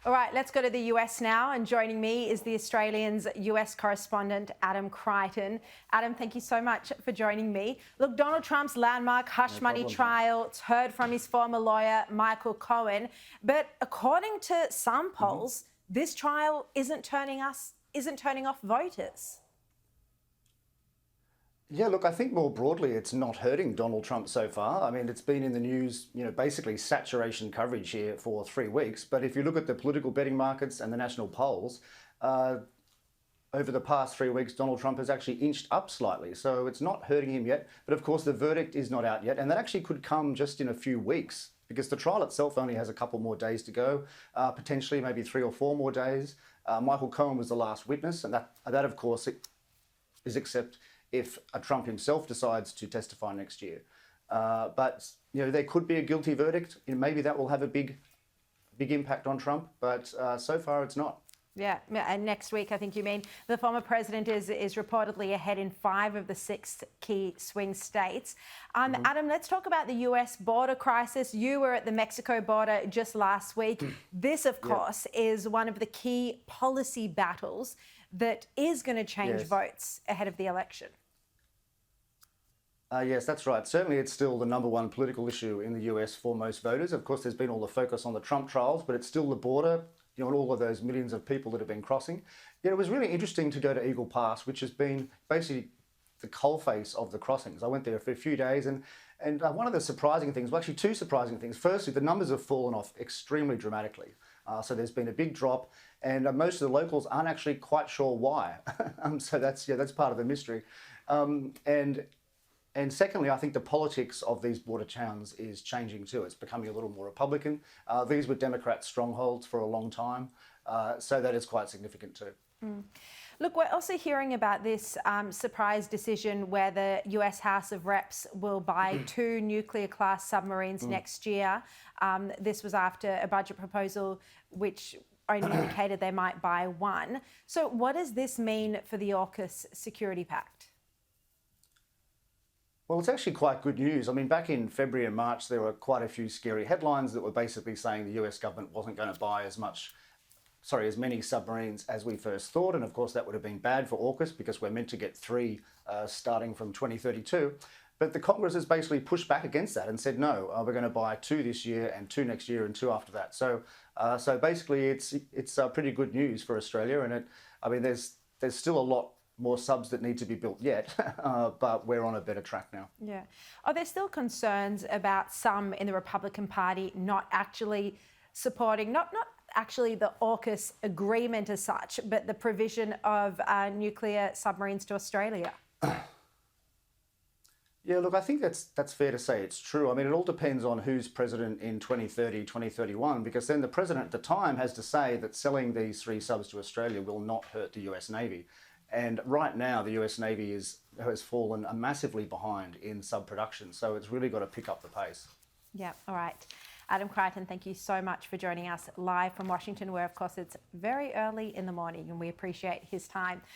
All right, let's go to the US now. And joining me is the Australian's US correspondent, Adam Creighton. Adam, thank you so much for joining me. Look, Donald Trump's landmark hush money trial, it's heard from his former lawyer, Michael Cohen. But according to some polls, this trial isn't turning off voters. Yeah, look, I think more broadly, it's not hurting Donald Trump so far. I mean, it's been in the news, basically saturation coverage here for 3 weeks. But if you look at the political betting markets and the national polls, over the past 3 weeks, Donald Trump has actually inched up slightly. So it's not hurting him yet. But of course, the verdict is not out yet. And that actually could come just in a few weeks, because the trial itself only has a couple more days to go, potentially maybe 3 or 4 more days. Michael Cohen was the last witness. And that of course, is except if Trump himself decides to testify next year. But there could be a guilty verdict. Maybe that will have a big impact on Trump, but so far it's not. Yeah, and next week, I think you mean, the former president is reportedly ahead in 5 of the 6 key swing states. Adam, let's talk about the US border crisis. You were at the Mexico border just last week. This, of course, is one of the key policy battles that is going to change votes ahead of the election. Yes, that's right. Certainly it's still the number one political issue in the US for most voters. Of course, there's been all the focus on the Trump trials, but it's still the border, and all of those millions of people that have been crossing. It was really interesting to go to Eagle Pass, which has been basically the coalface of the crossings. I went there for a few days, and one of the surprising things, well, actually 2 surprising things. Firstly, the numbers have fallen off extremely dramatically. So there's been a big drop, and most of the locals aren't actually quite sure why. So that's part of the mystery. And secondly, I think the politics of these border towns is changing too. It's becoming a little more Republican. These were Democrat strongholds for a long time, so that is quite significant too. Look, we're also hearing about this surprise decision where the US House of Reps will buy 2 nuclear-class submarines next year. This was after a budget proposal which only indicated they might buy 1. So what does this mean for the AUKUS security pact? Well, it's actually quite good news. I mean, back in February and March, there were quite a few scary headlines that were basically saying the US government wasn't going to buy as many submarines as we first thought. And of course, that would have been bad for AUKUS because we're meant to get 3 starting from 2032. But the Congress has basically pushed back against that and said, no, we're going to buy 2 this year and 2 next year and 2 after that. So basically, it's pretty good news for Australia. And there's still a lot more subs that need to be built yet, but we're on a better track now. Yeah. Are there still concerns about some in the Republican Party not actually supporting, not actually the AUKUS agreement as such, but the provision of nuclear submarines to Australia? Yeah, look, I think that's fair to say. It's true. I mean, it all depends on who's president in 2030, 2031, because then the president at the time has to say that selling these 3 subs to Australia will not hurt the US Navy. And right now, the US Navy has fallen massively behind in sub production. So it's really got to pick up the pace. Yeah, all right. Adam Creighton, thank you so much for joining us live from Washington, where, of course, it's very early in the morning, and we appreciate his time.